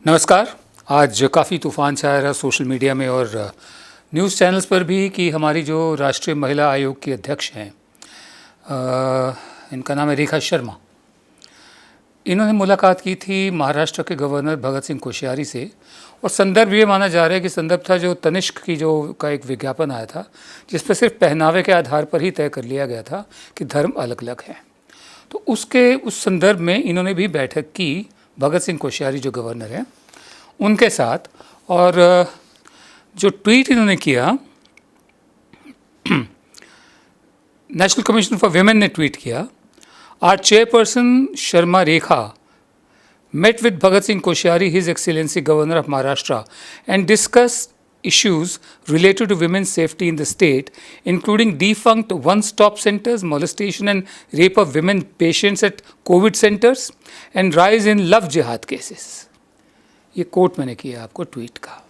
नमस्कार। आज काफ़ी तूफ़ान छाया रहा सोशल मीडिया में और न्यूज़ चैनल्स पर भी कि हमारी जो राष्ट्रीय महिला आयोग की अध्यक्ष हैं, इनका नाम है रेखा शर्मा। इन्होंने मुलाकात की थी महाराष्ट्र के गवर्नर भगत सिंह कोश्यारी से और संदर्भ ये माना जा रहा है कि संदर्भ था जो तनिष्क की जो का एक विज्ञापन आया था, जिस पर सिर्फ पहनावे के आधार पर ही तय कर लिया गया था कि धर्म अलग अलग है। तो उस संदर्भ में इन्होंने भी बैठक की भगत सिंह कोश्यारी जो गवर्नर हैं उनके साथ। और जो ट्वीट इन्होंने किया, नेशनल कमीशन फॉर विमेन ने ट्वीट किया, our chairperson Sharma Rekha met with Bhagat Singh Koshyari, His Excellency Governor of Maharashtra, and discussed issues related to women's safety in the state, including defunct one-stop centers, molestation and rape of women patients at COVID centers, and rise in love jihad cases. ये coat मैंने किया आपको tweet का।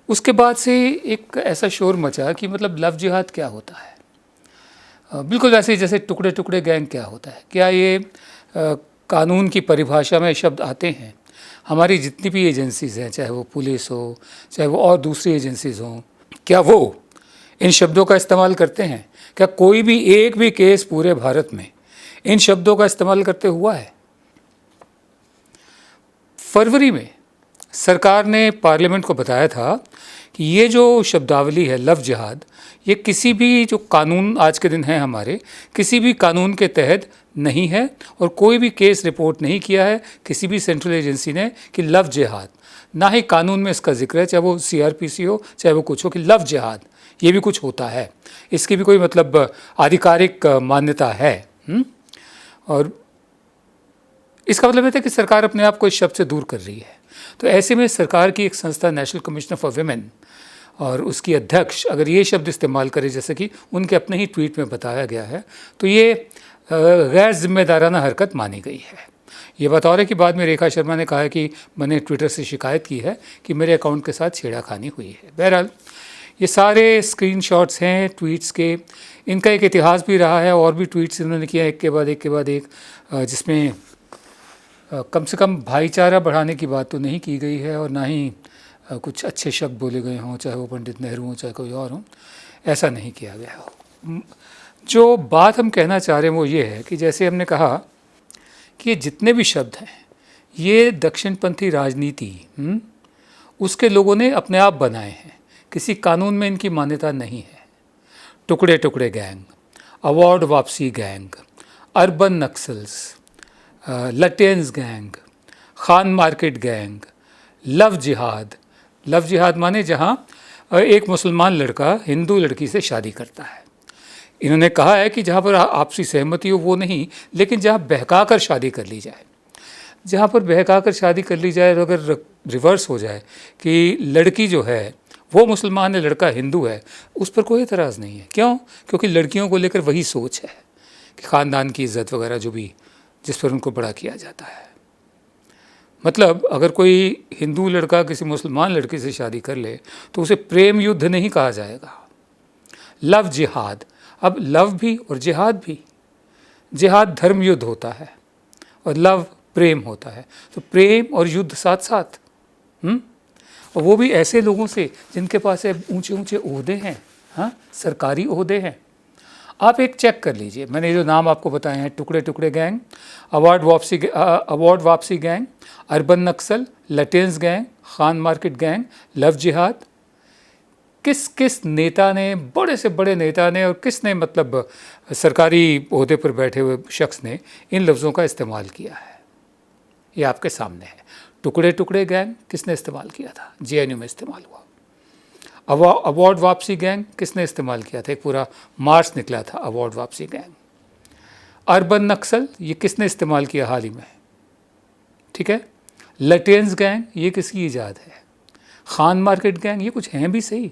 उसके बाद से एक ऐसा शोर मचा कि मतलब लव जिहाद क्या होता है। बिल्कुल वैसे ही जैसे टुकड़े टुकड़े गैंग क्या होता है। क्या ये कानून की परिभाषा में शब्द आते हैं? हमारी जितनी भी एजेंसीज़ हैं, चाहे वो पुलिस हो, चाहे वो और दूसरी एजेंसीज़ हों, क्या वो इन शब्दों का इस्तेमाल करते हैं? क्या कोई भी एक भी केस पूरे भारत में इन शब्दों का इस्तेमाल करते हुआ है? फरवरी में सरकार ने पार्लियामेंट को बताया था कि ये जो शब्दावली है लव जिहाद, ये किसी भी जो कानून आज के दिन है हमारे, किसी भी कानून के तहत नहीं है और कोई भी केस रिपोर्ट नहीं किया है किसी भी सेंट्रल एजेंसी ने कि लव जिहाद, ना ही कानून में इसका जिक्र है, चाहे वो सीआरपीसी हो चाहे वो कुछ हो, कि लव जिहाद ये भी कुछ होता है, इसकी भी कोई मतलब आधिकारिक मान्यता है। और इसका मतलब ये था कि सरकार अपने आप को इस शब्द से दूर कर रही है। तो ऐसे में सरकार की एक संस्था नेशनल कमीशन फॉर विमेन और उसकी अध्यक्ष अगर ये शब्द इस्तेमाल करे जैसे कि उनके अपने ही ट्वीट में बताया गया है, तो ये गैर जिम्मेदाराना हरकत मानी गई है। ये बतौर है कि बाद में रेखा शर्मा ने कहा है कि मैंने ट्विटर से शिकायत की है कि मेरे अकाउंट के साथ छेड़खानी हुई है। बहरहाल ये सारे स्क्रीनशॉट्स हैं ट्वीट्स के, इनका एक इतिहास भी रहा है और भी ट्वीट्स इन्होंने किया एक के बाद एक, जिसमें कम से कम भाईचारा बढ़ाने की बात तो नहीं की गई है और ना ही कुछ अच्छे शब्द बोले गए हों, चाहे वो पंडित नेहरू हों चाहे कोई और हों, ऐसा नहीं किया गया हो। जो बात हम कहना चाह रहे हैं वो ये है कि जैसे हमने कहा कि ये जितने भी शब्द हैं ये दक्षिणपंथी राजनीति उसके लोगों ने अपने आप बनाए हैं, किसी कानून में इनकी मान्यता नहीं है। टुकड़े टुकड़े गैंग, अवार्ड वापसी gang, urban Naxals, Lutyens gang, Khan market gang, love jihad माने जहाँ एक मुसलमान लड़का हिंदू लड़की से शादी करता है। इन्होंने कहा है कि जहाँ पर आपसी सहमति हो वो नहीं, लेकिन जहाँ बहका कर शादी कर ली जाए, जहाँ पर बहका कर शादी कर ली जाए, अगर रिवर्स हो जाए कि लड़की जो है वो मुसलमान है लड़का हिंदू है, उस पर कोई एतराज़ नहीं है। क्यों? क्योंकि लड़कियों को लेकर वही सोच है कि ख़ानदान की इज़्ज़त वगैरह जो भी जिस पर उनको बड़ा किया जाता है। मतलब अगर कोई हिंदू लड़का किसी मुसलमान लड़की से शादी कर ले तो उसे प्रेम युद्ध नहीं कहा जाएगा, लव जिहाद। अब लव भी और जिहाद भी, जिहाद धर्म युद्ध होता है और लव प्रेम होता है, तो प्रेम और युद्ध साथ साथ। और वो भी ऐसे लोगों से जिनके पास ऊंचे ऊंचे ओहदे हैं, हाँ सरकारी ओहदे हैं। आप एक चेक कर लीजिए, मैंने जो नाम आपको बताए हैं, टुकड़े टुकड़े गैंग, अवार्ड वापसी gang, urban Naxal, Lutyens gang, Khan market gang, love jihad, किस किस नेता ने, बड़े से बड़े नेता ने और किसने मतलब सरकारी ओहदे पर बैठे हुए शख्स ने इन लफ्ज़ों का इस्तेमाल किया है, ये आपके सामने है। टुकड़े टुकड़े गैंग किसने इस्तेमाल किया था? जेएनयू में इस्तेमाल हुआ। अवार्ड वापसी गैंग किसने इस्तेमाल किया था? एक पूरा मार्च निकला था अवार्ड वापसी गैंग। अर्बन नक्सल ये किसने इस्तेमाल किया हाल ही में? ठीक है। लटेंस गैंग ये किसकी ईजाद है? खान मार्केट गैंग ये कुछ हैं भी सही,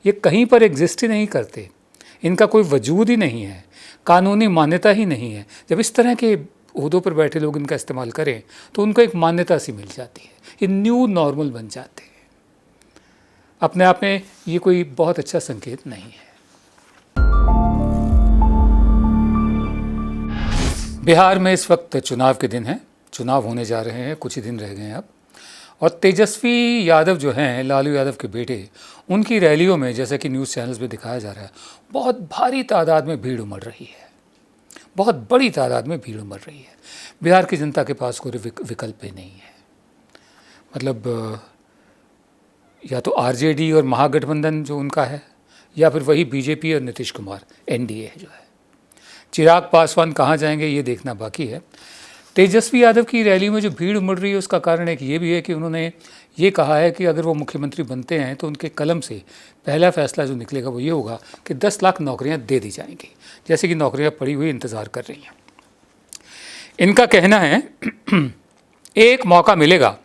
ये कहीं पर एग्जिस्ट ही नहीं करते, इनका कोई वजूद ही नहीं है, कानूनी मान्यता ही नहीं है। जब इस तरह के ओहदों पर बैठे लोग इनका इस्तेमाल करें तो उनको एक मान्यता सी मिल जाती है, ये न्यू नॉर्मल बन जाते हैं। अपने आप में ये कोई बहुत अच्छा संकेत नहीं है। बिहार में इस वक्त चुनाव के दिन हैं, चुनाव होने जा रहे हैं, कुछ ही दिन रह गए हैं अब। और तेजस्वी यादव जो हैं, लालू यादव के बेटे, उनकी रैलियों में जैसा कि न्यूज़ चैनल्स में दिखाया जा रहा है, बहुत भारी तादाद में भीड़ उमड़ रही है, बहुत बड़ी तादाद में भीड़ उमड़ रही है। बिहार की जनता के पास कोई विकल्प ही नहीं है। मतलब या तो आरजेडी और महागठबंधन जो उनका है, या फिर वही बीजेपी और नीतीश कुमार एनडीए जो है। चिराग पासवान कहाँ जाएंगे ये देखना बाकी है। तेजस्वी यादव की रैली में जो भीड़ उमड़ रही है उसका कारण एक ये भी है कि उन्होंने ये कहा है कि अगर वो मुख्यमंत्री बनते हैं तो उनके कलम से पहला फैसला जो निकलेगा वो ये होगा कि 10 लाख नौकरियां दे दी जाएंगी, जैसे कि नौकरियां पड़ी हुई इंतज़ार कर रही हैं। इनका कहना है एक मौका मिलेगा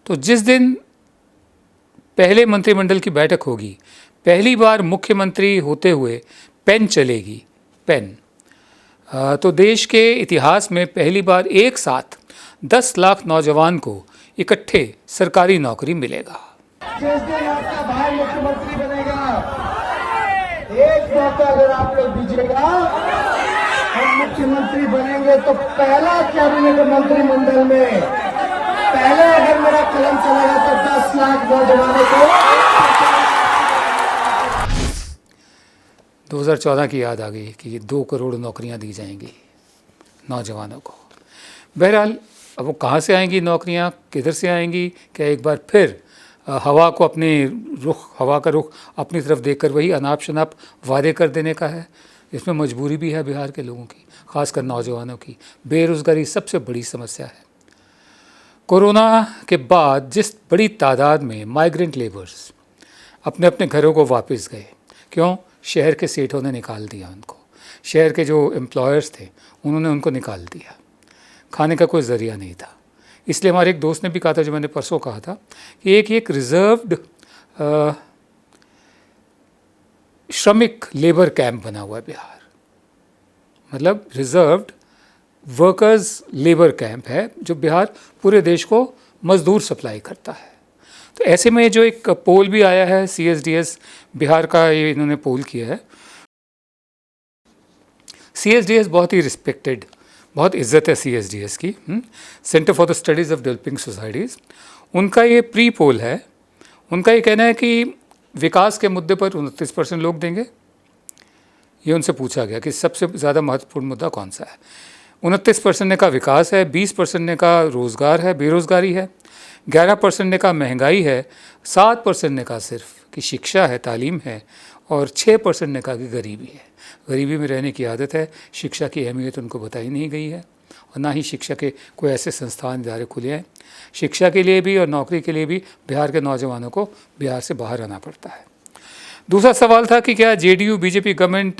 तो जिस दिन पहले मंत्रिमंडल की बैठक होगी, पहली बार मुख्यमंत्री होते हुए पेन चलेगी, पेन, तो देश के इतिहास में पहली बार एक साथ 10 लाख नौजवान को इकट्ठे सरकारी नौकरी मिलेगा। जिस दिन आपका भाई मुख्यमंत्री बनेगा, एक मौका अगर आप लोग दीजिएगा, हम मुख्यमंत्री बनेंगे तो पहला कैबिनेट मंत्रिमंडल में पहले अगर मेरा कलम चलेगा तो 10 लाख नौजवानों को 2014 की याद आ गई कि ये 2 करोड़ नौकरियां दी जाएंगी नौजवानों को। बहरहाल अब वो कहाँ से आएंगी नौकरियां, किधर से आएंगी? क्या एक बार फिर हवा का रुख अपनी तरफ देखकर वही अनाप शनाप वादे कर देने का है? इसमें मजबूरी भी है बिहार के लोगों की, खासकर नौजवानों की। बेरोज़गारी सबसे बड़ी समस्या है। कोरोना के बाद जिस बड़ी तादाद में माइग्रेंट लेबर्स अपने अपने घरों को वापस गए, क्यों? शहर के सेठों ने निकाल दिया उनको, शहर के जो एम्प्लॉयर्स थे उन्होंने उनको निकाल दिया, खाने का कोई ज़रिया नहीं था। इसलिए हमारे एक दोस्त ने भी कहा था, जो मैंने परसों कहा था, कि एक रिज़र्व्ड श्रमिक लेबर कैंप बना हुआ है बिहार, मतलब रिज़र्व्ड वर्कर्स लेबर कैंप है जो बिहार पूरे देश को मज़दूर सप्लाई करता है। तो ऐसे में जो एक पोल भी आया है, CSDS बिहार का ये इन्होंने पोल किया है। CSDS बहुत ही रिस्पेक्टेड, बहुत इज्जत है CSDS की, centre for the studies of developing societies. उनका ये प्री पोल है। उनका ये कहना है कि विकास के मुद्दे पर 29% लोग देंगे। ये उनसे पूछा गया कि सबसे ज़्यादा महत्वपूर्ण मुद्दा कौन सा है। 29% ने कहा विकास है, 20% ने कहा रोज़गार है, बेरोज़गारी है, 11% ने कहा महंगाई है, 7% ने कहा सिर्फ कि शिक्षा है, तालीम है, और 6% ने कहा कि गरीबी है। गरीबी में रहने की आदत है। शिक्षा की अहमियत उनको बताई नहीं गई है, और ना ही शिक्षा के कोई ऐसे संस्थान इदारे खुले हैं। शिक्षा के लिए भी और नौकरी के लिए भी बिहार के नौजवानों को बिहार से बाहर आना पड़ता है। दूसरा सवाल था कि क्या JDU BJP गवर्नमेंट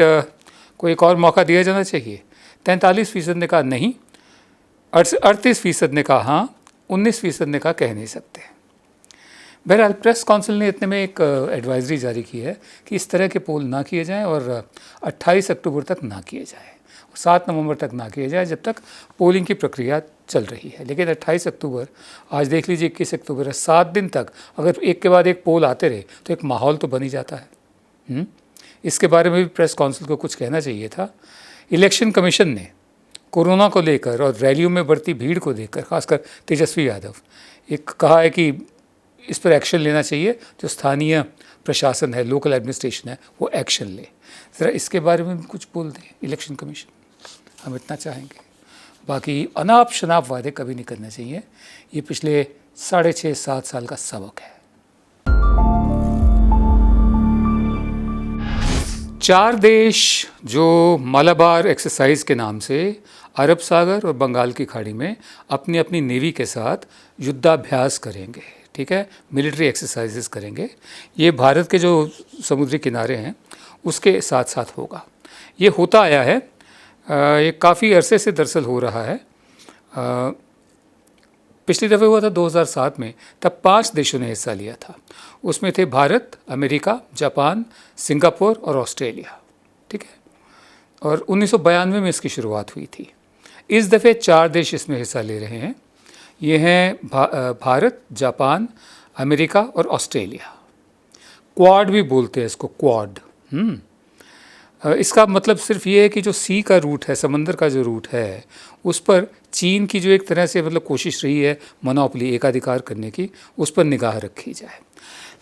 को एक और मौका दिया जाना चाहिए। 43% ने कहा नहीं, 38% ने कहा हाँ, 19% ने कहा कह नहीं सकते। बहरहाल प्रेस काउंसिल ने इतने में एक एडवाइजरी जारी की है कि इस तरह के पोल ना किए जाएं और 28 अक्टूबर तक ना किए जाएं, 7 नवंबर तक ना किए जाएं, जब तक पोलिंग की प्रक्रिया चल रही है। लेकिन 28 अक्टूबर, आज देख लीजिए 21 अक्टूबर है, 7 दिन तक अगर एक के बाद एक पोल आते रहे तो एक माहौल तो बन ही जाता है। इसके बारे में भी प्रेस काउंसिल को कुछ कहना चाहिए था। इलेक्शन कमीशन ने कोरोना को लेकर और रैलियों में बढ़ती भीड़ को देखकर, खासकर तेजस्वी यादव, एक कहा है कि इस पर एक्शन लेना चाहिए। जो स्थानीय प्रशासन है, लोकल एडमिनिस्ट्रेशन है, वो एक्शन ले। ज़रा इसके बारे में भी कुछ बोल दें इलेक्शन कमीशन, हम इतना चाहेंगे। बाकी अनाप शनाप वादे कभी नहीं करने चाहिए। ये पिछले 6.5-7 साल का सबक है। 4 देश जो मालाबार एक्सरसाइज के नाम से अरब सागर और बंगाल की खाड़ी में अपनी अपनी नेवी के साथ युद्धाभ्यास करेंगे, ठीक है, मिलिट्री एक्सरसाइजेस करेंगे। ये भारत के जो समुद्री किनारे हैं उसके साथ साथ होगा। ये होता आया है, ये काफ़ी अरसे से दरअसल हो रहा है। पिछली दफ़े हुआ था 2007 में, तब 5 देशों ने हिस्सा लिया था। उसमें थे भारत, अमेरिका, जापान, सिंगापुर और ऑस्ट्रेलिया, ठीक है। और 1992 में इसकी शुरुआत हुई थी। इस दफ़े 4 देश इसमें हिस्सा ले रहे हैं। ये हैं भारत, जापान, अमेरिका और ऑस्ट्रेलिया। क्वाड भी बोलते हैं इसको, क्वाड। इसका मतलब सिर्फ ये है कि जो सी का रूट है, समंदर का जो रूट है, उस पर चीन की जो एक तरह से मतलब कोशिश रही है मोनोपोली, एकाधिकार करने की, उस पर निगाह रखी जाए।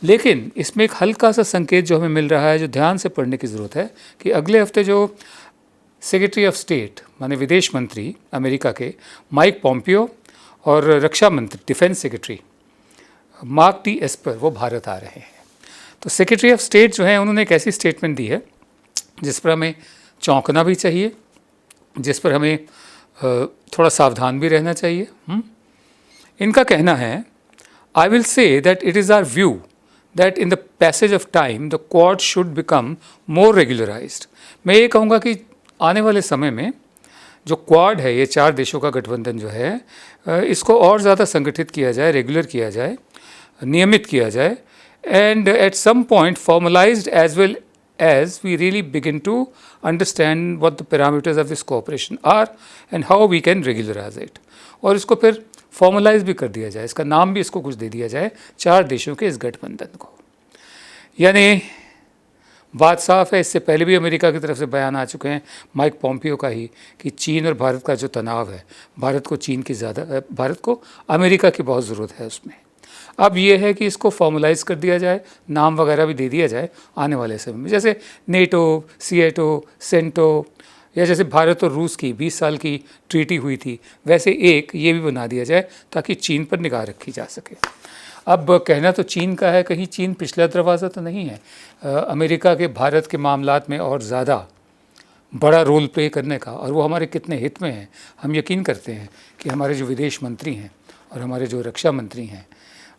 लेकिन इसमें एक हल्का सा संकेत जो हमें मिल रहा है, जो ध्यान से पढ़ने की ज़रूरत है, कि अगले हफ्ते जो सेक्रेटरी ऑफ स्टेट माने विदेश मंत्री अमेरिका के माइक पॉम्पियो और रक्षा मंत्री defence secretary mark T Esper वो भारत आ रहे हैं। तो सेक्रेटरी ऑफ स्टेट जो है उन्होंने एक ऐसी स्टेटमेंट दी है जिस पर हमें चौंकना भी चाहिए, जिस पर हमें थोड़ा सावधान भी रहना चाहिए। इनका कहना है, I will say that it is our view that in the passage of time the Quad should become more regularized। मैं ये कहूँगा कि आने वाले समय में जो क्वाड है, ये 4 देशों का गठबंधन जो है, इसको और ज़्यादा संगठित किया जाए, रेगुलर किया जाए, नियमित किया जाए, and at some point formalised as well as we really begin to understand what the parameters of this cooperation are and how we can regularize it। और इसको फिर फॉर्मलाइज भी कर दिया जाए, इसका नाम भी इसको कुछ दे दिया जाए 4 देशों के इस गठबंधन को। यानी बात साफ है, इससे पहले भी अमेरिका की तरफ से बयान आ चुके हैं, माइक पॉम्पियो का ही, कि चीन और भारत का जो तनाव है, भारत को अमेरिका की बहुत ज़रूरत है उसमें। अब ये है कि इसको फॉर्मलाइज कर दिया जाए, नाम वगैरह भी दे दिया जाए आने वाले समय में, जैसे नेटो, सीएटो, सेंटो, या जैसे भारत और रूस की 20 साल की ट्रीटी हुई थी, वैसे एक ये भी बना दिया जाए ताकि चीन पर निगाह रखी जा सके। अब कहना तो चीन का है, कहीं चीन पिछला दरवाज़ा तो नहीं है अमेरिका के भारत के मामलात में और ज़्यादा बड़ा रोल प्ले करने का, और वो हमारे कितने हित में है। हम यकीन करते हैं कि हमारे जो विदेश मंत्री हैं और हमारे जो रक्षा मंत्री हैं,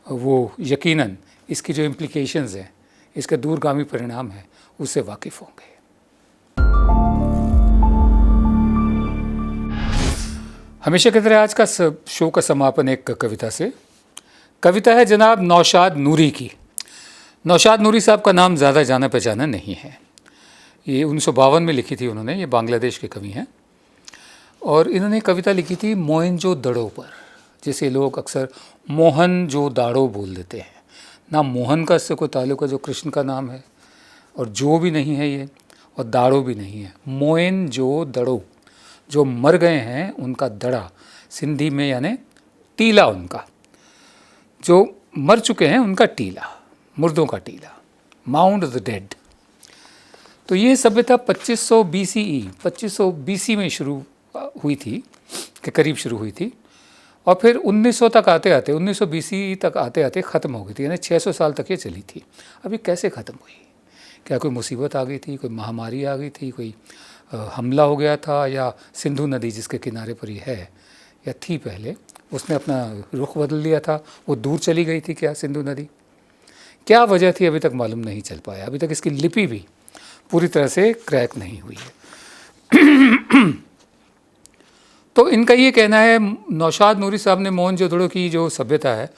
वो यकीनन इसकी जो इम्प्लिकेशंस हैं, इसके दूरगामी परिणाम हैं, उससे वाकिफ़ होंगे। हमेशा की तरह आज का शो का समापन एक कविता से। कविता है जनाब नौशाद नूरी की। नौशाद नूरी साहब का नाम ज़्यादा जाना पहचाना नहीं है। ये 1952 में लिखी थी उन्होंने, ये बांग्लादेश के कवि हैं, और इन्होंने कविता लिखी थी मोहनजोदड़ो पर, जिसे लोग अक्सर मोहनजोदाड़ो बोल देते हैं। ना मोहन का इससे कोई ताल्लुक है, जो कृष्ण का नाम है, और जो भी नहीं है ये, और दाड़ो भी नहीं है। मोहनजोदड़ो, जो मर गए हैं उनका दड़ा, सिंधी में यानी टीला, उनका जो मर चुके हैं उनका टीला, मुर्दों का टीला, माउंड ऑफ द डेड। तो ये सभ्यता 2500 BCE 2500 BC में शुरू हुई थी, के करीब शुरू हुई थी, और फिर 1900 तक आते आते 1900 BCE तक आते आते ख़त्म हो गई थी, यानी 600 साल तक ये चली थी। अब ये कैसे ख़त्म हुई? क्या कोई मुसीबत आ गई थी, कोई महामारी आ गई थी, कोई हमला हो गया था, या सिंधु नदी जिसके किनारे पर ये है या थी पहले, उसने अपना रुख बदल लिया था, वो दूर चली गई थी क्या सिंधु नदी? क्या वजह थी अभी तक मालूम नहीं चल पाया। अभी तक इसकी लिपि भी पूरी तरह से क्रैक नहीं हुई है। तो इनका ये कहना है, नौशाद नूरी साहब ने मोहनजोदड़ो की जो सभ्यता है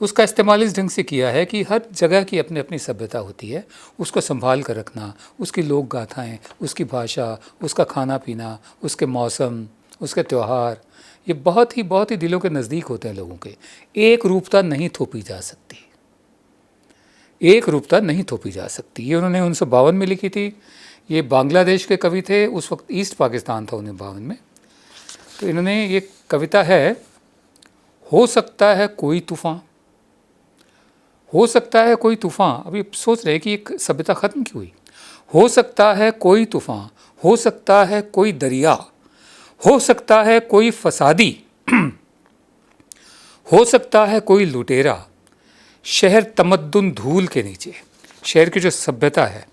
उसका इस्तेमाल इस ढंग से किया है कि हर जगह की अपनी अपनी सभ्यता होती है, उसको संभाल कर रखना, उसकी लोक गाथाएँ, उसकी भाषा, उसका खाना पीना, उसके मौसम, उसके त्यौहार, ये बहुत ही दिलों के नज़दीक होते हैं लोगों के। एक रूपता नहीं थोपी जा सकती, एक रूपता नहीं थोपी जा सकती। ये उन्होंने 1952 में लिखी थी। ये बांग्लादेश के कवि थे, उस वक्त ईस्ट पाकिस्तान था 1952 में। तो इन्होंने ये कविता है, हो सकता है कोई तूफ़ान, हो सकता है कोई तूफ़ान। अभी सोच रहे कि एक सभ्यता ख़त्म क्यों हुई? हो सकता है कोई तूफ़ान, हो सकता है कोई दरिया, हो सकता है कोई फसादी, हो सकता है कोई लुटेरा, शहर तमद्दुन धूल के नीचे। शहर की जो सभ्यता है,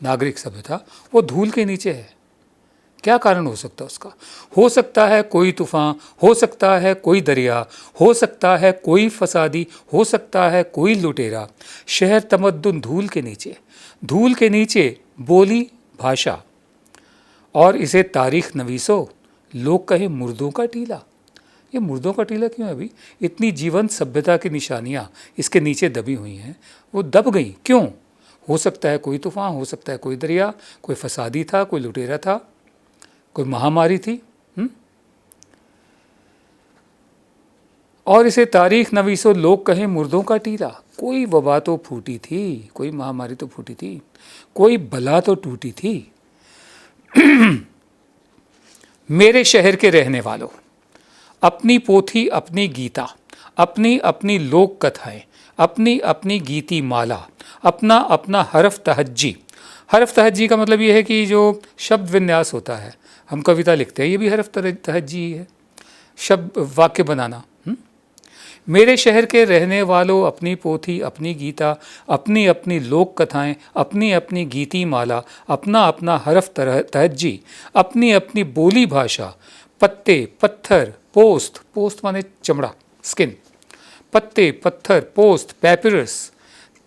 नागरिक सभ्यता, वो धूल के नीचे है। क्या कारण हो सकता है उसका? हो सकता है कोई तूफ़ान, हो सकता है कोई दरिया, हो सकता है कोई फसादी, हो सकता है कोई लुटेरा, शहर तमद्दुन धूल के नीचे। धूल के नीचे बोली भाषा, और इसे तारीख नवीसो, लोग कहे मुर्दों का टीला। ये मुर्दों का टीला क्यों है? अभी इतनी जीवंत सभ्यता की निशानियाँ इसके नीचे दबी हुई हैं, वो दब गई क्यों? हो सकता है कोई तूफ़ान, हो सकता है कोई दरिया, कोई फसादी था, कोई लुटेरा था, कोई महामारी थी, और इसे तारीख नवीसो, लोग कहें मुर्दों का टीला। कोई वबा तो फूटी थी, कोई महामारी तो फूटी थी, कोई बला तो टूटी थी, मेरे शहर के रहने वालों, अपनी पोथी अपनी गीता, अपनी अपनी लोक कथाएं, अपनी अपनी गीती माला, अपना अपना हरफ तहज्जी। हरफ तहज्जी का मतलब ये है कि जो शब्द विन्यास होता है, हम कविता लिखते हैं, ये भी हरफ तहज्जी ही है, शब्द वाक्य बनाना। मेरे शहर के रहने वालों, अपनी पोथी अपनी गीता, अपनी अपनी लोक कथाएं, अपनी अपनी गीती माला, अपना अपना हरफ तहज्जी, अपनी अपनी बोली भाषा, पत्ते पत्थर पोस्त, पोस्त माने चमड़ा, स्किन, पत्ते पत्थर पोस्त पैपिरस,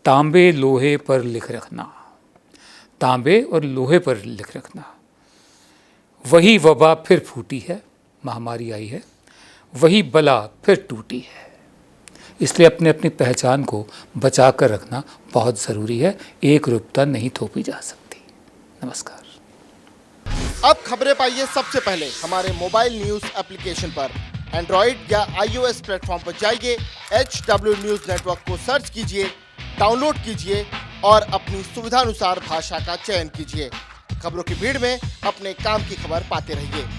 तांबे लोहे पर लिख रखना, तांबे और लोहे पर लिख रखना। वही वबा फिर फूटी है, महामारी आई है, वही बला फिर टूटी है। इसलिए अपने अपनी पहचान को बचा कर रखना बहुत ज़रूरी है, एक रूपता नहीं थोपी जा सकती। नमस्कार। अब खबरें पाइए सबसे पहले हमारे मोबाइल न्यूज एप्लीकेशन पर। एंड्रॉइड या iOS प्लेटफॉर्म पर जाइए, HW न्यूज नेटवर्क को सर्च कीजिए, डाउनलोड कीजिए और अपनी सुविधानुसार भाषा का चयन कीजिए। खबरों की भीड़ में अपने काम की खबर पाते रहिए।